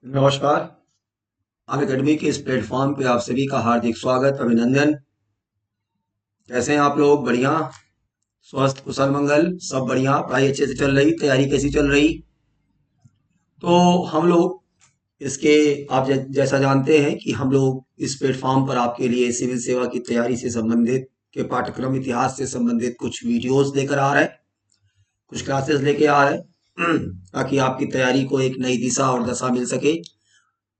नमस्कार। अन अकेडमी के इस प्लेटफॉर्म पे आप सभी का हार्दिक स्वागत, अभिनंदन। कैसे हैं आप लोग? बढ़िया? स्वस्थ, कुशल मंगल, सब बढ़िया? पढ़ाई अच्छे से चल रही? तैयारी कैसी चल रही? तो हम लोग इसके आप जैसा जानते हैं कि हम लोग इस प्लेटफॉर्म पर आपके लिए सिविल सेवा की तैयारी से संबंधित के पाठ्यक्रम इतिहास से संबंधित कुछ वीडियोस लेकर आ रहे हैं, कुछ क्लासेस लेके आ रहे हैं ताकि आपकी तैयारी को एक नई दिशा और दशा मिल सके।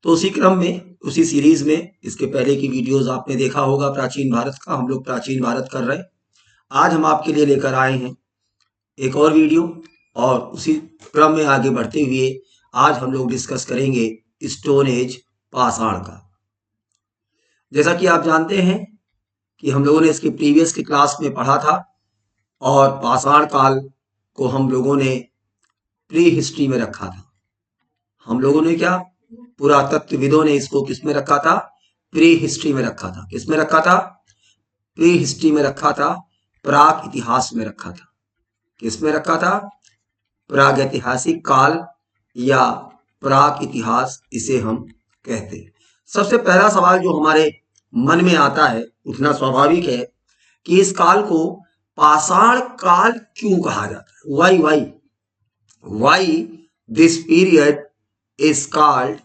तो उसी क्रम में, उसी सीरीज में इसके पहले की वीडियोस आपने देखा होगा प्राचीन भारत का। हम लोग प्राचीन भारत कर रहे हैं। आज हम आपके लिए लेकर आए हैं एक और वीडियो, और उसी क्रम में आगे बढ़ते हुए आज हम लोग डिस्कस करेंगे स्टोन एज, पाषाण का। जैसा कि आप जानते हैं कि हम लोगों ने इसके प्रीवियस की क्लास में पढ़ा था, और पाषाण काल को हम लोगों ने प्री हिस्ट्री में रखा था। हम लोगों ने क्या, पुरातत्वविदों ने इसको किस में रखा था? प्री हिस्ट्री में रखा था। किस में रखा था? प्री हिस्ट्री में रखा था, प्राक इतिहास में रखा था। किस में रखा था? प्रागैतिहासिक काल या प्राक इतिहास इसे हम कहते हैं। सबसे पहला सवाल जो हमारे मन में आता है, उठना स्वाभाविक है, कि इस काल को पाषाण काल क्यों कहा जाता है? Why this period is called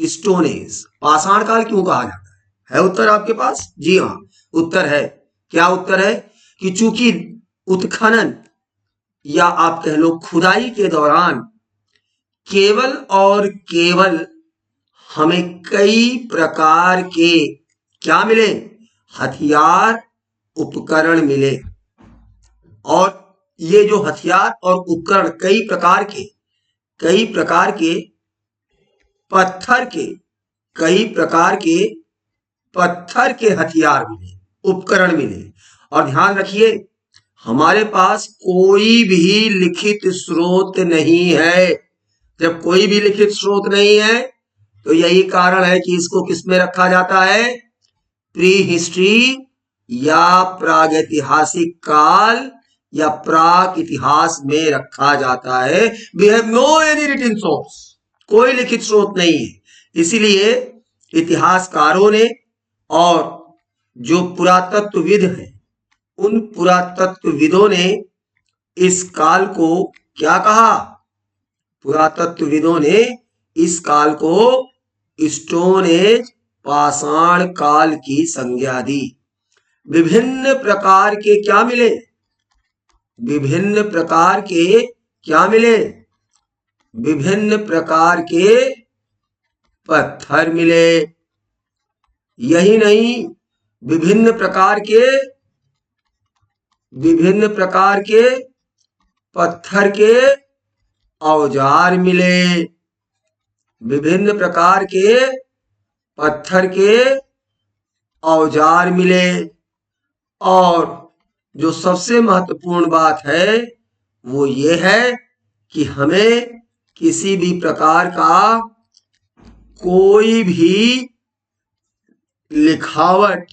stone age? पाषाण काल क्यों कहा जाता है उत्तर आपके पास? जी हाँ, उत्तर है। क्या उत्तर है? कि चूंकि उत्खनन या आप कह लो खुदाई के दौरान केवल और केवल हमें कई प्रकार के क्या मिले? हथियार, उपकरण मिले। और ये जो हथियार और उपकरण कई प्रकार के पत्थर के, कई प्रकार के पत्थर के हथियार मिले, उपकरण मिले। और ध्यान रखिए, हमारे पास कोई भी लिखित स्रोत नहीं है। जब कोई भी लिखित स्रोत नहीं है तो यही कारण है कि इसको किसमें रखा जाता है? प्री हिस्ट्री या प्रागैतिहासिक काल या प्राक इतिहास में रखा जाता है। We have no any written source, कोई लिखित स्रोत नहीं है। इसीलिए इतिहासकारों ने और जो पुरातत्वविद हैं, उन पुरातत्वविदों ने इस काल को क्या कहा? पुरातत्वविदों ने इस काल को स्टोन एज, पाषाण काल की संज्ञा दी। विभिन्न प्रकार के क्या मिले? विभिन्न प्रकार के क्या मिले? विभिन्न प्रकार के पत्थर मिले। यही नहीं, विभिन्न प्रकार के पत्थर के औजार मिले। विभिन्न प्रकार के पत्थर के औजार मिले। और जो सबसे महत्वपूर्ण बात है वो ये है कि हमें किसी भी प्रकार का कोई भी लिखावट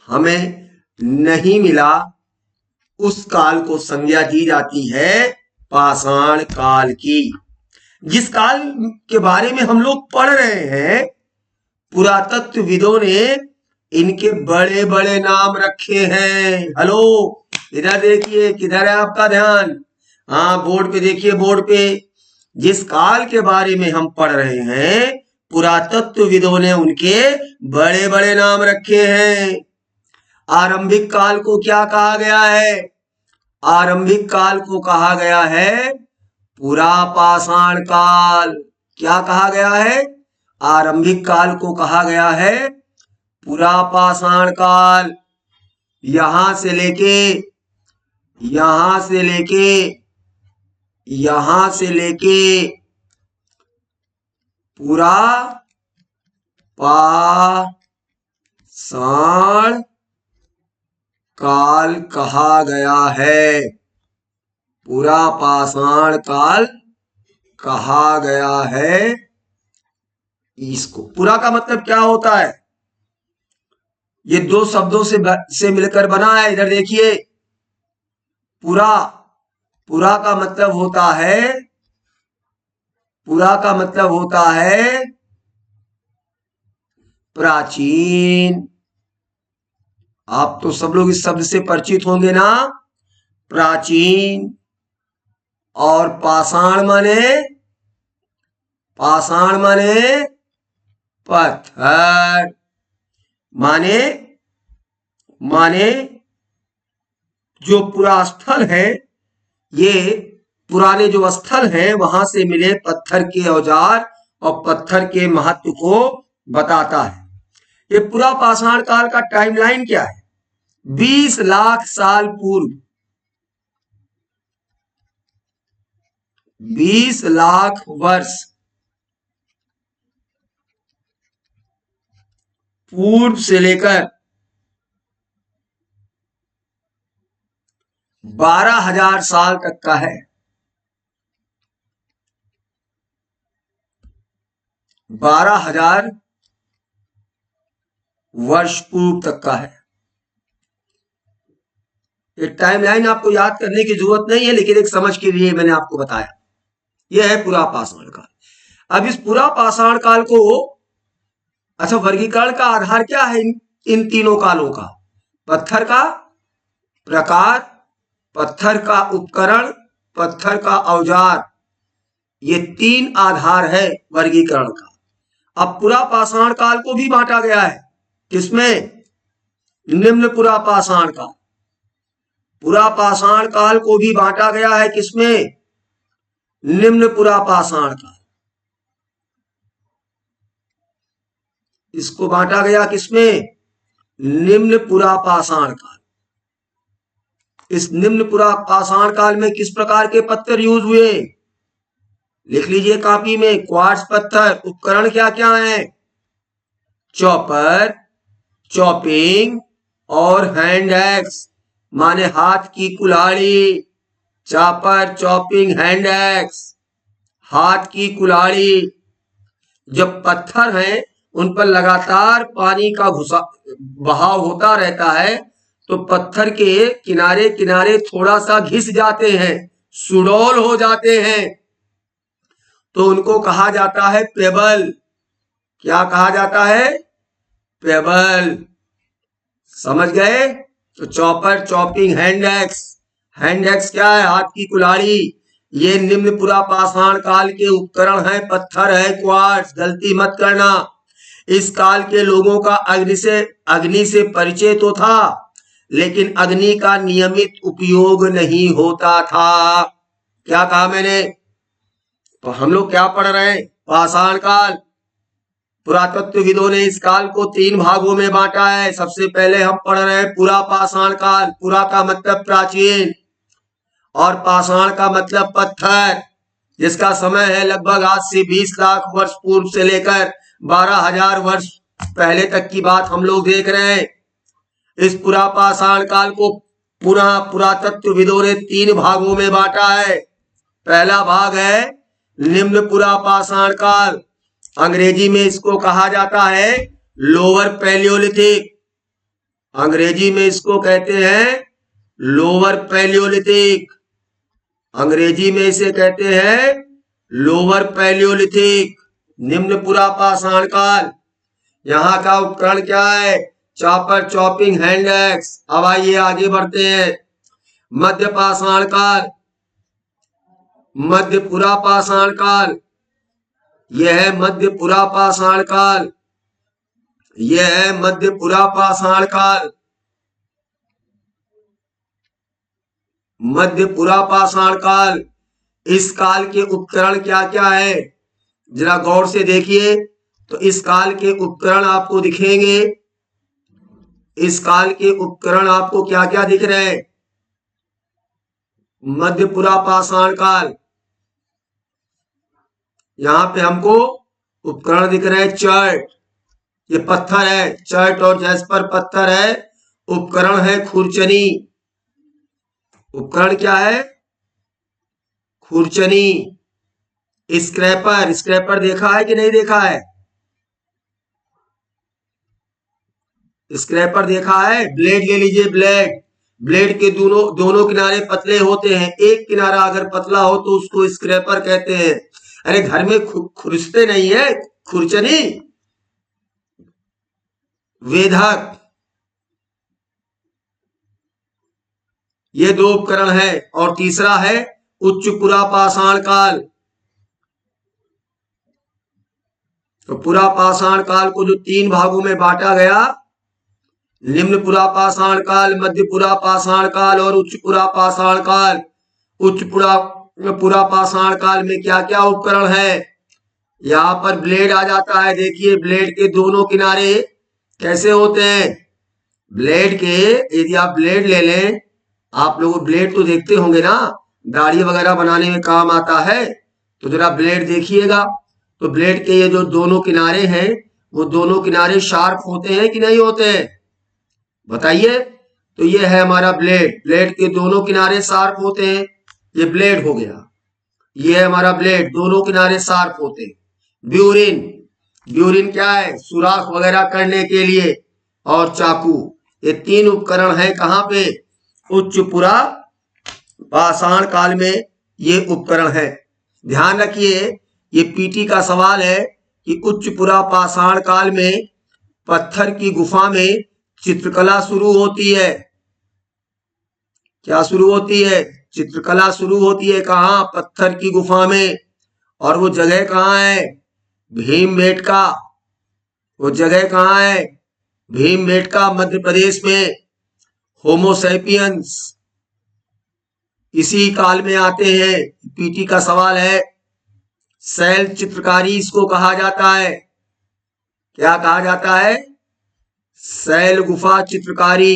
हमें नहीं मिला। उस काल को संज्ञा दी जाती है पाषाण काल की। जिस काल के बारे में हम लोग पढ़ रहे हैं, पुरातत्वविदों ने इनके बड़े बड़े नाम रखे हैं। हेलो, इधर देखिए, किधर है आपका ध्यान? हाँ, बोर्ड पे देखिए, बोर्ड पे। जिस काल के बारे में हम पढ़ रहे हैं, पुरातत्वविदों ने उनके बड़े बड़े नाम रखे हैं। आरंभिक काल को क्या कहा गया है? आरंभिक काल को कहा गया है पुरापाषाण काल। क्या कहा गया है? आरंभिक काल को कहा गया है पुरापाषाण काल। यहां से लेके पुरापाषाण काल कहा गया है। पुरापाषाण काल कहा गया है इसको। पुरा का मतलब क्या होता है? ये दो शब्दों से मिलकर बना है। इधर देखिए, पुरा का मतलब होता है पुरा का मतलब होता है प्राचीन। आप तो सब लोग इस शब्द से परिचित होंगे ना, प्राचीन। और पाषाण माने पत्थर, माने जो पुरास्थल है, ये पुराने जो स्थल हैं वहां से मिले पत्थर के औजार और पत्थर के महत्व को बताता है। ये पूरा पाषाण काल का टाइमलाइन क्या है? 20 लाख साल पूर्व, 20 लाख वर्ष पूर्व से लेकर 12,000 साल तक का है। 12,000 वर्ष पूर्व तक का है। ये टाइमलाइन आपको याद करने की जरूरत नहीं है, लेकिन एक समझ के लिए मैंने आपको बताया। यह है पूरा पाषाण काल। अब इस पूरा पाषाण काल को, अच्छा, वर्गीकरण का आधार क्या है इन तीनों कालों का? पत्थर का प्रकार, पत्थर का उपकरण, पत्थर का औजार, ये 3 आधार है वर्गीकरण का। अब पूरा पाषाण काल को भी बांटा गया है किसमें? निम्न पूरा पाषाण काल। पूरा पाषाण काल को भी बांटा गया है किसमें? निम्न पूरा पाषाण काल। इसको बांटा गया किसमें? निम्न पूरा पाषाण काल। इस निम्न पूरा पाषाण काल में किस प्रकार के पत्थर यूज हुए? लिख लीजिए कॉपी में। क्वार्ट्ज पत्थर। उपकरण क्या क्या है? चॉपर, चॉपिंग और हैंड एक्स, माने हाथ की कुल्हाड़ी। चॉपर, चॉपिंग, हैंड एक्स, हाथ की कुल्हाड़ी। जब पत्थर हैं उन पर लगातार पानी का बहाव होता रहता है तो पत्थर के किनारे किनारे थोड़ा सा घिस जाते हैं, सुडौल हो जाते हैं, तो उनको कहा जाता है पेबल। क्या कहा जाता है? पेबल। समझ गए? तो chopper, chopping, hand axe. Hand axe क्या है? हाथ की कुल्हाड़ी। ये निम्न पूरा पाषाण काल के उपकरण है। पत्थर है क्वार्ट्ज, गलती मत करना। इस काल के लोगों का अग्नि से परिचय तो था, लेकिन अग्नि का नियमित उपयोग नहीं होता था। क्या कहा मैंने? तो हम लोग क्या पढ़ रहे हैं? पाषाण काल। पुरातत्वविदों ने इस काल को 3 भागों में बांटा है। सबसे पहले हम पढ़ रहे हैं पूरा पाषाण काल। पूरा का मतलब प्राचीन और पाषाण का मतलब पत्थर, जिसका समय है लगभग आज से 20 लाख वर्ष पूर्व से लेकर 12,000 वर्ष पहले तक की बात हम लोग देख रहे हैं। इस पूरा पाषाण काल को पुनः पुरातत्वविदों ने 3 भागों में बांटा है। पहला भाग है निम्न पूरा पाषाण काल। अंग्रेजी में इसको कहा जाता है लोअर पैलियोलिथिक। अंग्रेजी में इसको कहते हैं लोअर पैलियोलिथिक। अंग्रेजी में इसे कहते हैं लोअर पैलियोलिथिक, निम्न पूरा पाषाण काल। यहाँ का उपकरण क्या है? Chopper, chopping, hand axe. अब आइए आगे बढ़ते हैं। मध्य पाषाण काल। मध्य पूरा पाषाण काल। यह है मध्य पूरा पाषाण काल। यह है मध्य पूरा पाषाण काल। मध्य पूरा पाषाण काल। इस काल के उपकरण क्या क्या है? जरा गौर से देखिए तो इस काल के उपकरण आपको दिखेंगे। इस काल के उपकरण आपको क्या क्या दिख रहे हैं? मध्य पूरा पाषाण काल। यहां पे हमको उपकरण दिख रहे हैं। चर्ट, ये पत्थर है, चर्ट और जैस्पर पत्थर है। उपकरण है खुरचनी। उपकरण क्या है? खुरचनी। स्क्रैपर, स्क्रैपर देखा है कि नहीं देखा है? स्क्रैपर देखा है? ब्लेड ले लीजिए, ब्लेड। ब्लेड के दोनों किनारे पतले होते हैं। एक किनारा अगर पतला हो तो उसको स्क्रैपर कहते हैं। अरे घर में खुरचते नहीं है, खुरचनी, वेधक, ये दो उपकरण है। और तीसरा है उच्च पुरापाषाण काल। तो पुरापाषाण काल को जो 3 भागों में बांटा गया, निम्न पुरापाषाण काल, मध्य पुरापाषाण काल और उच्च पुरापाषाण काल। उच्च पुरापाषाण काल में क्या क्या उपकरण है? यहाँ पर ब्लेड आ जाता है। देखिए ब्लेड के दोनों किनारे कैसे होते हैं। ब्लेड के, यदि आप ब्लेड ले लें, आप लोग ब्लेड तो देखते होंगे ना, दाढ़ी वगैरह बनाने में काम आता है, तो जरा ब्लेड देखिएगा। तो ब्लेड के ये जो दोनों किनारे हैं, वो दोनों किनारे शार्प होते हैं कि नहीं होते हैं, बताइए। तो ये है हमारा ब्लेड, ब्लेड के दोनों किनारे शार्प होते हैं, ये ब्लेड हो गया। ये है हमारा ब्लेड, दोनों किनारे शार्प होते हैं। ब्यूरिन, ब्यूरिन क्या है? सुराख वगैरह करने के लिए। और चाकू, ये 3 उपकरण है कहाँ पे? उच्च पुरापाषाण काल में ये उपकरण है। ध्यान रखिए, ये पीटी का सवाल है कि उच्च पुरापाषाण काल में पत्थर की गुफा में चित्रकला शुरू होती है। क्या शुरू होती है? चित्रकला शुरू होती है। कहाँ? पत्थर की गुफा में। और वो जगह कहाँ है? भीमबेटका। वो जगह कहाँ है? भीमबेटका, मध्य प्रदेश में। होमोसैपियंस इसी काल में आते हैं। पीटी का सवाल है। शैल चित्रकारी इसको कहा जाता है। क्या कहा जाता है? शैल गुफा चित्रकारी,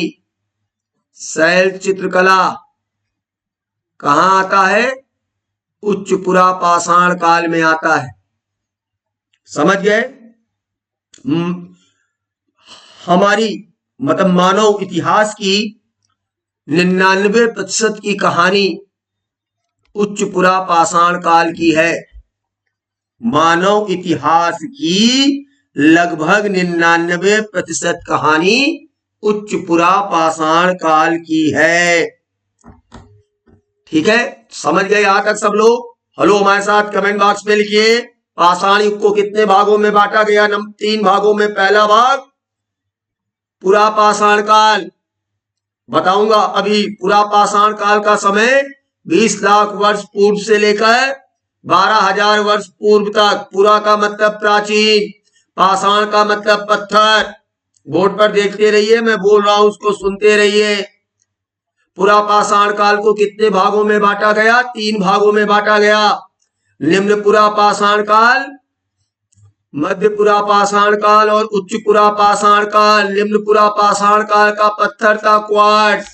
शैल चित्रकला कहाँ आता है? उच्च पुरापाषाण काल में आता है। समझ गए? हमारी मतलब मानव इतिहास की 99% की कहानी उच्च पुरापाषाण काल की है। मानव इतिहास की लगभग 99% कहानी उच्च पुरापाषाण काल की है। ठीक है, समझ गए यहां तक सब लोग? हेलो हमारे साथ कमेंट बॉक्स में लिखिए। पाषाण युग को कितने भागों में बांटा गया? 3 भागों में। पहला भाग पुरापाषाण काल, बताऊंगा अभी। पुरापाषाण काल का समय 20 लाख वर्ष पूर्व से लेकर 12,000 वर्ष पूर्व तक। पुरा का मतलब प्राचीन, पाषाण का मतलब पत्थर। बोर्ड पर देखते रहिए, मैं बोल रहा हूं उसको सुनते रहिए। पुरापाषाण काल को कितने भागों में बांटा गया? 3 भागों में बांटा गया। निम्न पुरापाषाण काल, मध्य पुरापाषाण काल और उच्च पुरापाषाण काल। निम्न पुरापाषाण काल का पत्थर था क्वार्ट्ज।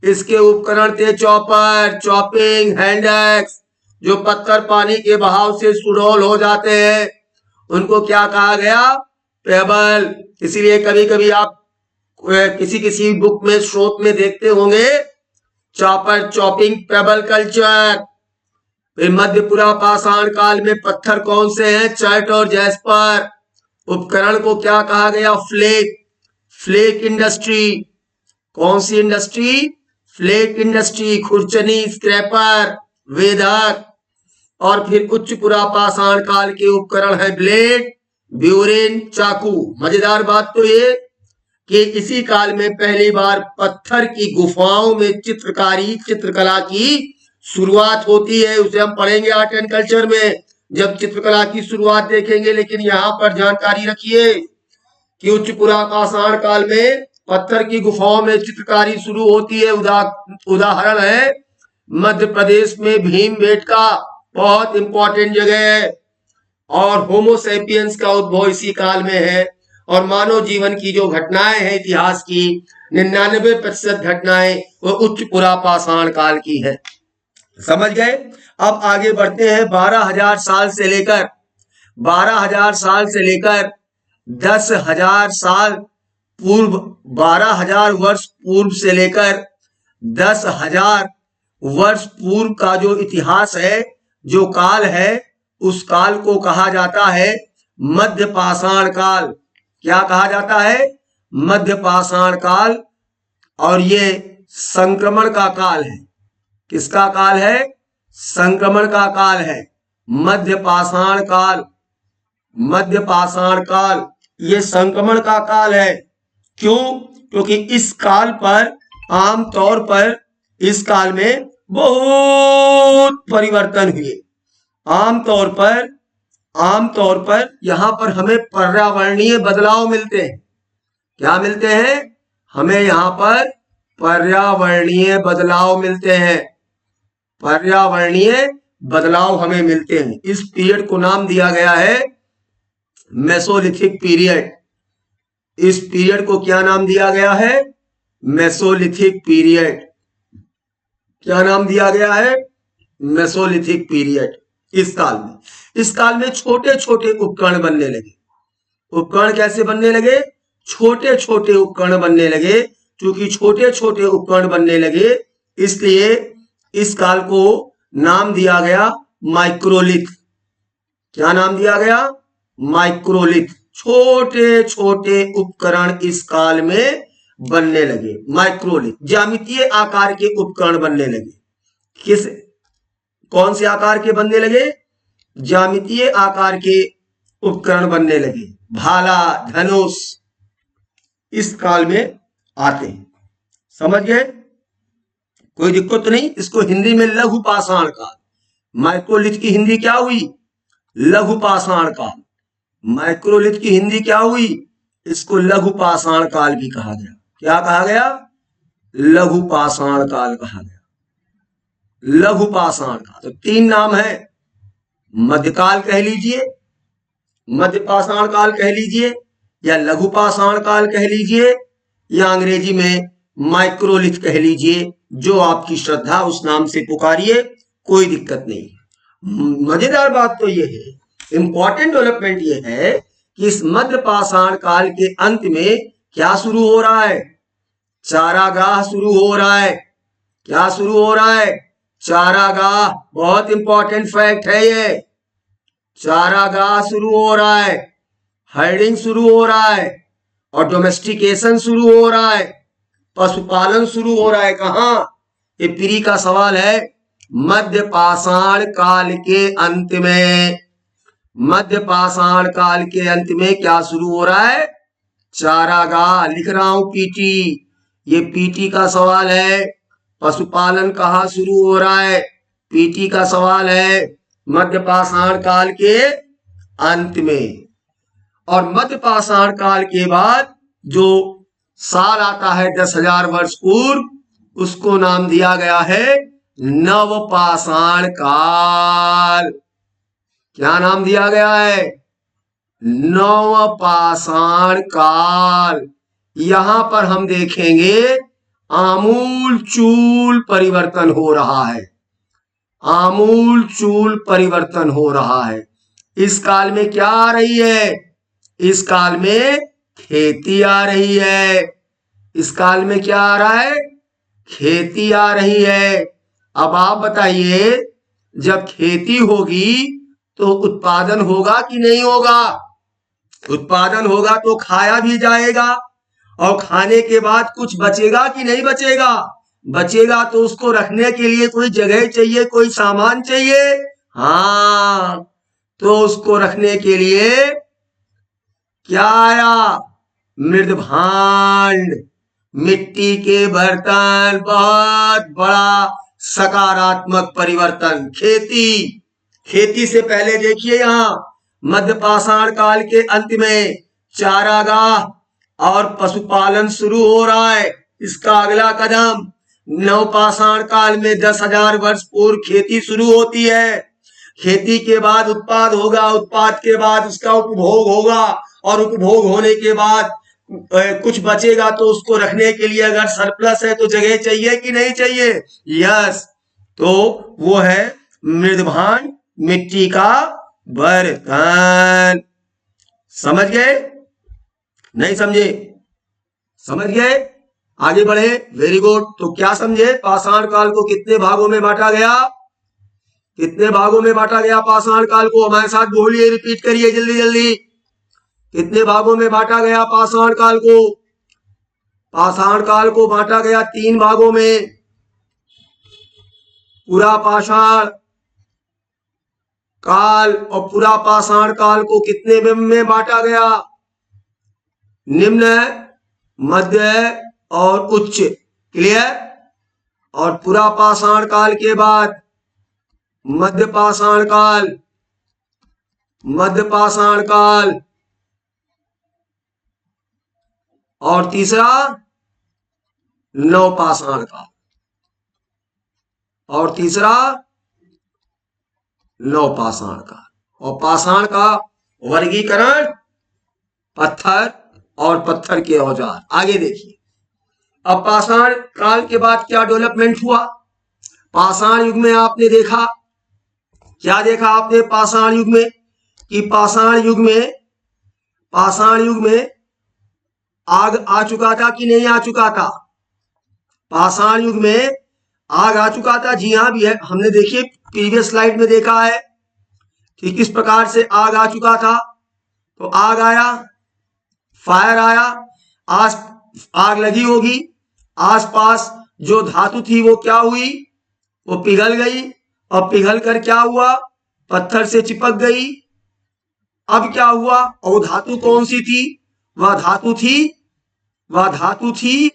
इसके उपकरण थे चॉपर, चॉपिंग, हैंड एक्स। जो पत्थर पानी के बहाव से सुडौल हो जाते हैं, उनको क्या कहा गया? पेबल। इसीलिए कभी कभी आप किसी किसी बुक में, स्रोत में देखते होंगे चॉपर, चॉपिंग, पेबल कल्चर। फिर मध्य पुरापाषाण काल में पत्थर कौन से हैं? चर्ट और जैस्पर। उपकरण को क्या कहा गया? Flake, flake industry. कौन सी इंडस्ट्री? Flake industry. खुरचनी, स्क्रैपर, वेधक। और फिर उच्च पुरापाषाण काल के उपकरण है ब्लेड, ब्यूरिन, चाकू। मजेदार बात तो ये कि इसी काल में पहली बार पत्थर की गुफाओं में चित्रकारी, चित्रकला की शुरुआत होती है। उसे हम पढ़ेंगे आर्ट एंड कल्चर में, जब चित्रकला की शुरुआत देखेंगे। लेकिन यहाँ पर जानकारी रखिए कि उच्च पुरापाषाण काल में पत्थर की गुफाओं में चित्रकारी शुरू होती है। उदाहरण है मध्य प्रदेश में भीमबेटका, बहुत इंपॉर्टेंट जगह है। और होमोसैपियंस का उद्भव इसी काल में है। और मानव जीवन की जो घटनाएं हैं इतिहास की, 99% घटनाएं वो उच्च पुरापाषाण काल की है। समझ गए? अब आगे बढ़ते हैं। 12,000 साल से लेकर 12,000 साल से लेकर 10,000 साल पूर्व, 12,000 वर्ष पूर्व से लेकर 10,000 वर्ष पूर्व का जो इतिहास है, जो काल है, उस काल को कहा जाता है मध्य पाषाण काल। क्या कहा जाता है? मध्य पाषाण काल। और ये संक्रमण का काल है। किसका काल है? संक्रमण का काल है। मध्य पाषाण काल। मध्य पाषाण काल ये संक्रमण का काल है। क्यों? क्योंकि इस काल पर आमतौर पर इस काल में बहुत परिवर्तन हुए। आमतौर पर यहां पर हमें पर्यावरणीय बदलाव मिलते हैं। क्या मिलते हैं? हमें यहां पर पर्यावरणीय बदलाव मिलते हैं। पर्यावरणीय बदलाव हमें मिलते हैं। इस पीरियड को नाम दिया गया है मेसोलिथिक पीरियड। इस पीरियड को क्या नाम दिया गया है? Mesolithic period. क्या नाम दिया गया है? Mesolithic period. इस काल में छोटे छोटे उपकरण बनने लगे। उपकरण कैसे बनने लगे? छोटे छोटे उपकरण बनने लगे। क्योंकि छोटे छोटे उपकरण बनने लगे इसलिए इस काल को नाम दिया गया माइक्रोलिथ। क्या नाम दिया गया? माइक्रोलिथ। छोटे छोटे उपकरण इस काल में बनने लगे। माइक्रोलिथ ज्यामितीय आकार के उपकरण बनने लगे। कौन से आकार के बनने लगे? ज्यामितीय आकार के उपकरण बनने लगे। भाला, धनुष इस काल में आते हैं। समझ गए? कोई दिक्कत तो नहीं। इसको हिंदी में लघु पाषाण काल। माइक्रोलिथ की हिंदी क्या हुई? लघु पाषाण काल। माइक्रोलिथ की हिंदी क्या हुई? इसको लघु पाषाण काल भी कहा गया। क्या कहा गया? लघु पाषाण काल कहा गया। लघु पाषाण काल तो तीन नाम है। मध्यकाल कह लीजिए, मध्य पाषाण काल कह लीजिए, या लघु पाषाण काल कह लीजिए, या अंग्रेजी में माइक्रोलिथ कह लीजिए। जो आपकी श्रद्धा उस नाम से पुकारिए, कोई दिक्कत नहीं। मजेदार बात तो यह है, इंपॉर्टेंट डेवलपमेंट यह है कि इस मध्य पाषाण काल के अंत में क्या शुरू हो रहा है? चारागाह शुरू हो रहा है। क्या शुरू हो रहा है? चारागाह। बहुत इंपॉर्टेंट फैक्ट है ये। चारागाह शुरू हो रहा है, हर्डिंग शुरू हो रहा है और डोमेस्टिकेशन शुरू हो रहा है, पशुपालन शुरू हो रहा है। कहां? ये पीरी का सवाल है। मध्य पाषाण काल के अंत में। मध्य पाषाण काल के अंत में क्या शुरू हो रहा है? चारागाह। लिख रहा हूं पीटी। ये पीटी का सवाल है। पशुपालन कहाँ शुरू हो रहा है? पीटी का सवाल है। मध्य पाषाण काल के अंत में। और मध्य पाषाण काल के बाद जो साल आता है 10,000 वर्ष पूर्व, उसको नाम दिया गया है नवपाषाण काल। क्या नाम दिया गया है? नवपाषाण काल। यहां पर हम देखेंगे आमूल चूल परिवर्तन हो रहा है। आमूल चूल परिवर्तन हो रहा है। इस काल में क्या आ रही है? इस काल में खेती आ रही है। इस काल में क्या आ रहा है? खेती आ रही है। अब आप बताइए, जब खेती होगी तो उत्पादन होगा कि नहीं होगा? उत्पादन होगा तो खाया भी जाएगा, और खाने के बाद कुछ बचेगा कि नहीं बचेगा? बचेगा तो उसको रखने के लिए कोई जगह चाहिए, कोई सामान चाहिए। हाँ, तो उसको रखने के लिए क्या आया? मृदभांड, मिट्टी के बर्तन। बहुत बड़ा सकारात्मक परिवर्तन। खेती से पहले देखिए, यहां मध्य पाषाण काल के अंत में चारागाह और पशुपालन शुरू हो रहा है। इसका अगला कदम नवपाषाण काल में 10,000 वर्ष पूर्व खेती शुरू होती है। खेती के बाद उत्पाद होगा, उत्पाद के बाद उसका उपभोग होगा, और उपभोग होने के बाद कुछ बचेगा तो उसको रखने के लिए अगर सरप्लस है तो जगह चाहिए कि नहीं चाहिए? यस। तो वो है मृदभांड, मिट्टी का बर्तन। समझ गए? नहीं समझे? समझ गए? आगे बढ़े। Very good. तो क्या समझे? पाषाण काल को कितने भागों में बांटा गया? कितने भागों में बांटा गया पाषाण काल को? हमारे साथ बोलिए, रिपीट करिए जल्दी जल्दी। कितने भागों में बांटा गया पाषाण काल को? पाषाण काल को बांटा गया 3 भागों में। पुरा पाषाण, काल और पूरा पाषाण काल को कितने में बांटा गया? निम्न, मध्य और उच्च। क्लियर? और पूरा पाषाण काल के बाद मध्य पाषाण काल, मध्य पाषाण काल, और तीसरा नवपाषाण काल, और तीसरा नवपाषाण काल। और पाषाण का वर्गीकरण पत्थर और पत्थर के औजार। आगे देखिए, अब पाषाण काल के बाद क्या डेवलपमेंट हुआ? पाषाण युग में आपने देखा, क्या देखा आपने पाषाण युग में? कि पाषाण युग में आग आ चुका था कि नहीं आ चुका था? पाषाण युग में आग आ चुका था। जी हाँ भी है, हमने देखिए प्रीवियस स्लाइड में देखा है कि किस प्रकार से आग आ चुका था। तो आग आया, फायर आया, आग लगी होगी, आसपास जो धातु थी वो क्या हुई? वो पिघल गई, और पिघल कर क्या हुआ? पत्थर से चिपक गई। अब क्या हुआ? और वो धातु कौन सी थी? वह धातु थी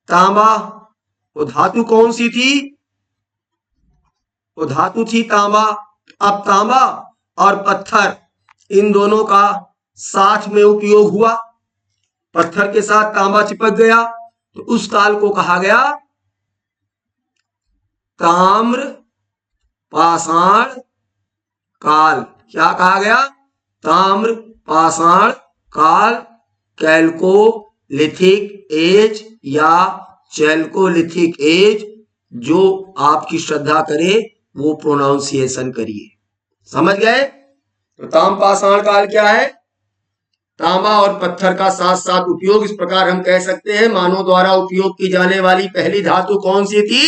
तांबा। वो धातु कौन सी थी? वो धातु थी तांबा। अब तांबा और पत्थर, इन दोनों का साथ में उपयोग हुआ, पत्थर के साथ तांबा चिपक गया, तो उस काल को कहा गया ताम्र पाषाण काल। क्या कहा गया? ताम्र पाषाण काल, कैल्कोलिथिक एज या चैल्कोलिथिक एज, जो आपकी श्रद्धा करे वो प्रोनाउंसिएशन करिए। समझ गए? तो ताम्र पाषाण काल क्या है? तांबा और पत्थर का साथ साथ उपयोग। इस प्रकार हम कह सकते हैं मानव द्वारा उपयोग की जाने वाली पहली धातु कौन सी थी?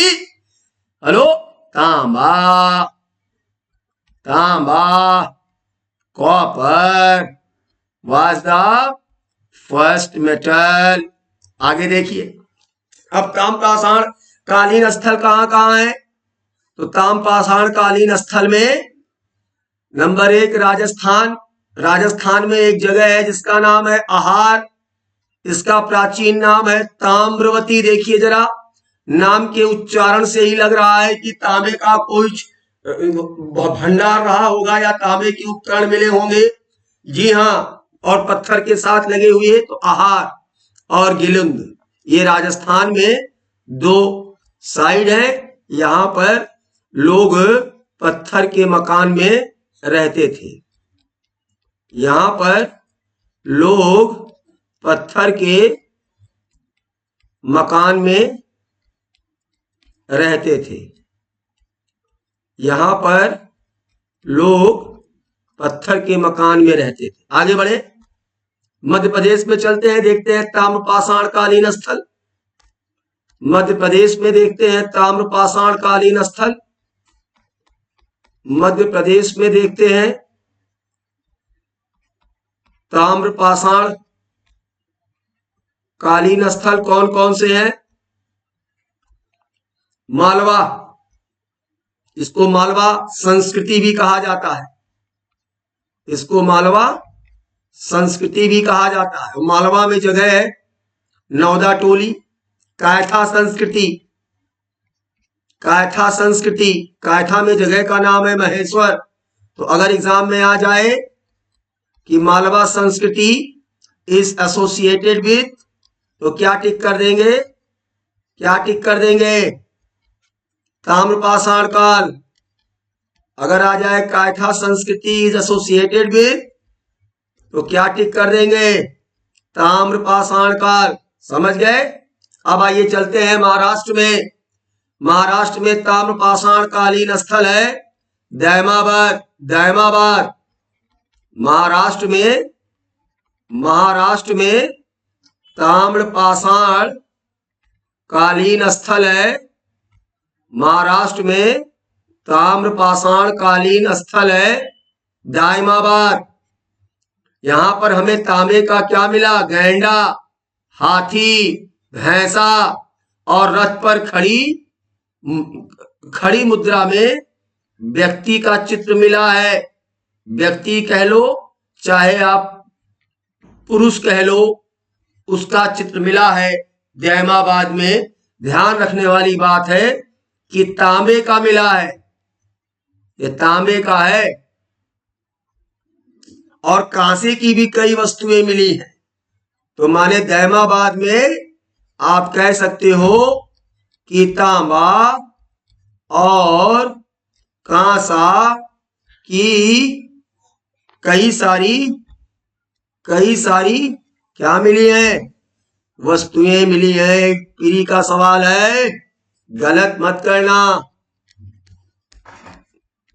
हेलो, तांबा। तांबा, copper was the first metal. आगे देखिए, अब ताम्र पाषाण कालीन स्थल कहां कहां है? तो ताम्र पाषाण कालीन स्थल में नंबर 1 राजस्थान। राजस्थान में एक जगह है जिसका नाम है आहार। इसका प्राचीन नाम है ताम्रवती। देखिए जरा, नाम के उच्चारण से ही लग रहा है कि तांबे का कोई भंडार रहा होगा या तांबे के उपकरण मिले होंगे। जी हाँ, और पत्थर के साथ लगे हुए। तो आहार और गिलुंद, ये राजस्थान में 2 साइड है। यहां पर लोग पत्थर के मकान में रहते थे। यहां पर लोग पत्थर के मकान में रहते थे। यहां पर लोग पत्थर के मकान में रहते थे। आगे बढ़े, मध्य प्रदेश में चलते हैं, देखते हैं ताम्र पाषाण कालीन स्थल। मध्य प्रदेश में देखते हैं ताम्र पाषाण कालीन स्थल। मध्य प्रदेश में देखते हैं ताम्र पाषाण कालीन स्थल कौन कौन से हैं? मालवा, इसको मालवा संस्कृति भी कहा जाता है। इसको मालवा संस्कृति भी कहा जाता है। मालवा में जगह है नौदा टोली। कायथा संस्कृति, कायथा संस्कृति, कायथा में जगह का नाम है महेश्वर। तो अगर एग्जाम में आ जाए कि मालवा संस्कृति इज एसोसिएटेड विथ, तो क्या टिक कर देंगे? क्या टिक कर देंगे? ताम्र पाषाण काल। अगर आ जाए कायथा संस्कृति इज एसोसिएटेड विथ, तो क्या टिक कर देंगे? ताम्र पाषाण काल। समझ गए? अब आइए चलते हैं महाराष्ट्र में। महाराष्ट्र में ताम्र पाषाण कालीन स्थल है दैमाबाद। दैमाबाद महाराष्ट्र में ताम्र पाषाण कालीन स्थल है। महाराष्ट्र में ताम्र पाषाण कालीन स्थल है दायमाबाद। यहां पर हमें तांबे का क्या मिला? गैंडा, हाथी, भैंसा और रथ पर खड़ी मुद्रा में व्यक्ति का चित्र मिला है। व्यक्ति कह लो चाहे आप पुरुष कह लो, उसका चित्र मिला है दैमाबाद में। ध्यान रखने वाली बात है कि तांबे का मिला है, ये तांबे का है, और कांसे की भी कई वस्तुएं मिली हैं। तो माने दैमाबाद में आप कह सकते हो कि तांबा और कांसा की कई सारी क्या मिली है, वस्तुएं मिली है। पीरी का सवाल है, गलत मत करना।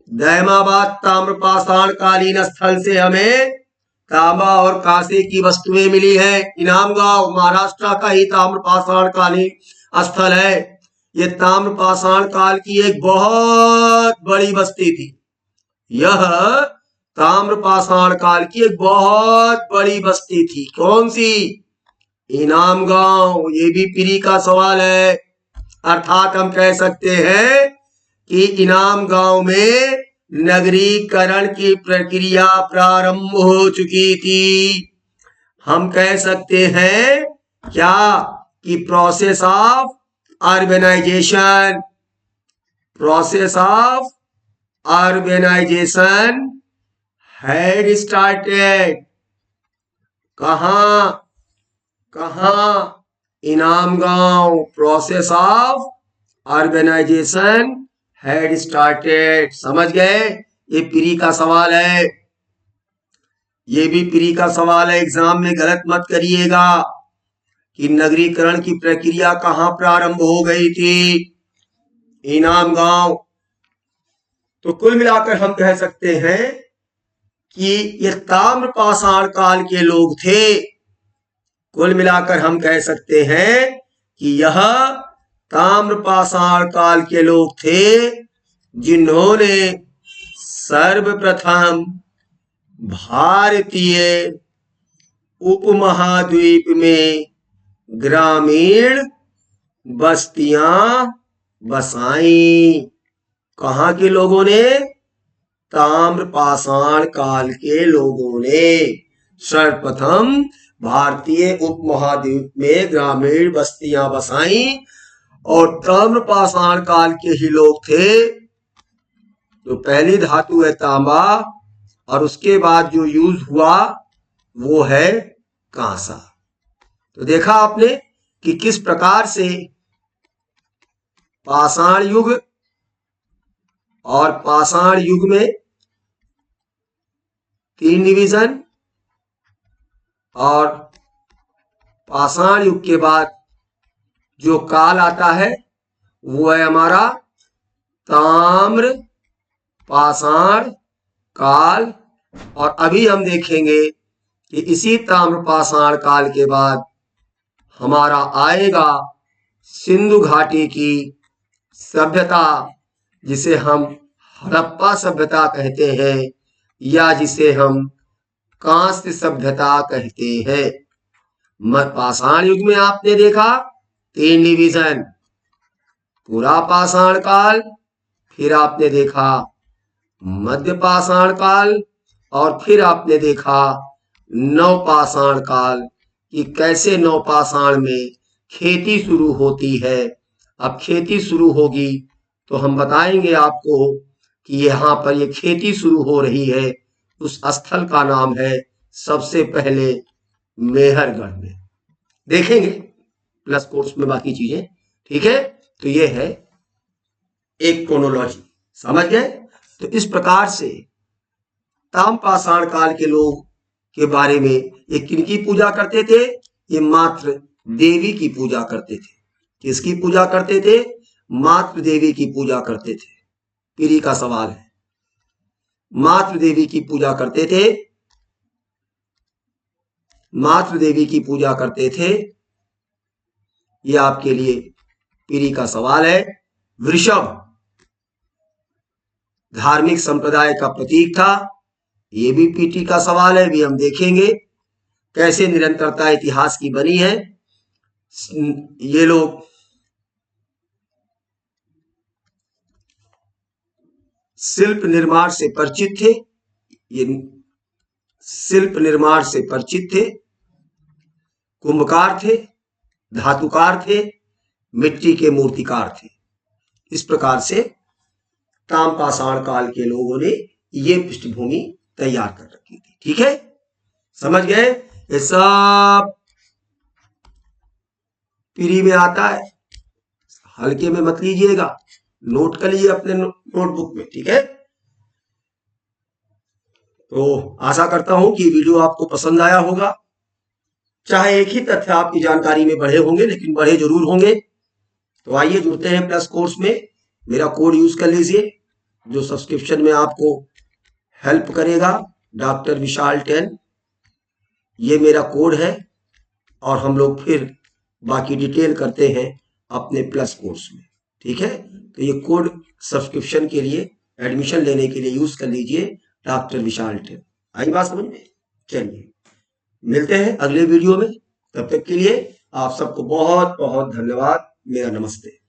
दैमाबाद ताम्रपाषाण कालीन स्थल से हमें तांबा और कांसे की वस्तुएं मिली है। इनाम गांव महाराष्ट्र का ही ताम्रपाषाण कालीन स्थल है। ये ताम्रपाषाण काल की एक बहुत बड़ी बस्ती थी। यह ताम्रपाषाण काल की एक बहुत बड़ी बस्ती थी। कौन सी? इनाम गांव। ये भी पीरी का सवाल है। अर्थात हम कह सकते हैं कि इनाम गांव में नगरीकरण की प्रक्रिया प्रारंभ हो चुकी थी। हम कह सकते हैं क्या कि process of urbanisation had started. कहां? इनाम गांव। Process of urbanisation had started. समझ गए? ये पीरी का सवाल है। ये भी पीरी का सवाल है, एग्जाम में गलत मत करिएगा कि नगरीकरण की प्रक्रिया कहां प्रारंभ हो गई थी। इनाम गांव। तो कुल मिलाकर हम कह सकते हैं कि ये ताम्रपाषाण काल के लोग थे। कुल मिलाकर हम कह सकते हैं कि यह ताम्रपाषाण काल के लोग थे जिन्होंने सर्वप्रथम भारतीय उपमहाद्वीप में ग्रामीण बस्तियां बसाई। कहां के लोगों ने? ताम्रपाषाण काल के लोगों ने सर्वप्रथम भारतीय उपमहाद्वीप में ग्रामीण बस्तियां बसाई, और ताम्रपाषाण काल के ही लोग थे। तो पहली धातु है तांबा, और उसके बाद जो यूज हुआ वो है कांसा। तो देखा आपने कि किस प्रकार से पाषाण युग और पाषाण युग में 3 डिवीजन, और पाषाण युग के बाद जो काल आता है वो है हमारा ताम्र पाषाण काल। और अभी हम देखेंगे कि इसी ताम्रपाषाण काल के बाद हमारा आएगा सिंधु घाटी की सभ्यता, जिसे हम हड़प्पा सभ्यता कहते हैं, या जिसे हम कांस्य सभ्यता कहते हैं। पाषाण युग में आपने देखा 3 डिवीजन, पूरा पाषाण काल, फिर आपने देखा मध्य पाषाण काल, और फिर आपने देखा नवपाषाण काल कि कैसे नवपाषाण में खेती शुरू होती है। अब खेती शुरू होगी तो हम बताएंगे आपको कि यहाँ पर ये खेती शुरू हो रही है। उस स्थल का नाम है सबसे पहले मेहरगढ़ में। देखेंगे प्लस कोर्स में बाकी चीजें, ठीक है। तो ये है एक क्रोनोलॉजी, समझ गए। तो इस प्रकार से ताम्रपाषाण काल के लोग के बारे में, ये किनकी पूजा करते थे? ये मात्र देवी की पूजा करते थे। किसकी पूजा करते थे? मात्र देवी की पूजा करते थे। पीरी का सवाल है, मात्र देवी की पूजा करते थे, मात्र देवी की पूजा करते थे। ये आपके लिए पीरी का सवाल है। वृषभ धार्मिक संप्रदाय का प्रतीक था। ये भी पीटी का सवाल है, भी हम देखेंगे कैसे निरंतरता इतिहास की बनी है। ये लोग शिल्प निर्माण से परिचित थे। ये शिल्प निर्माण से परिचित थे, कुंभकार थे, धातुकार थे, मिट्टी के मूर्तिकार थे। इस प्रकार से ताम्रपाषाण काल के लोगों ने ये पृष्ठभूमि तैयार कर रखी थी। ठीक है, समझ गए? ये सब पीढ़ी में आता है, हल्के में मत लीजिएगा, नोट कर लीजिए अपने नोटबुक में। ठीक है, तो आशा करता हूं कि वीडियो आपको पसंद आया होगा। चाहे एक ही तथ्य आपकी जानकारी में बढ़े होंगे, लेकिन बढ़े जरूर होंगे। तो आइए जुड़ते हैं प्लस कोर्स में। मेरा कोड यूज कर लीजिए जो सब्सक्रिप्शन में आपको हेल्प करेगा, डॉक्टर विशाल 10, ये मेरा कोड है। और हम लोग फिर बाकी डिटेल करते हैं अपने प्लस कोर्स में। ठीक है, तो ये कोड सब्सक्रिप्शन के लिए, एडमिशन लेने के लिए यूज कर लीजिए, डॉक्टर विशाल 10। आई बात समझ में? चलिए मिलते हैं अगले वीडियो में, तब तक के लिए आप सबको बहुत बहुत धन्यवाद। मेरा नमस्ते।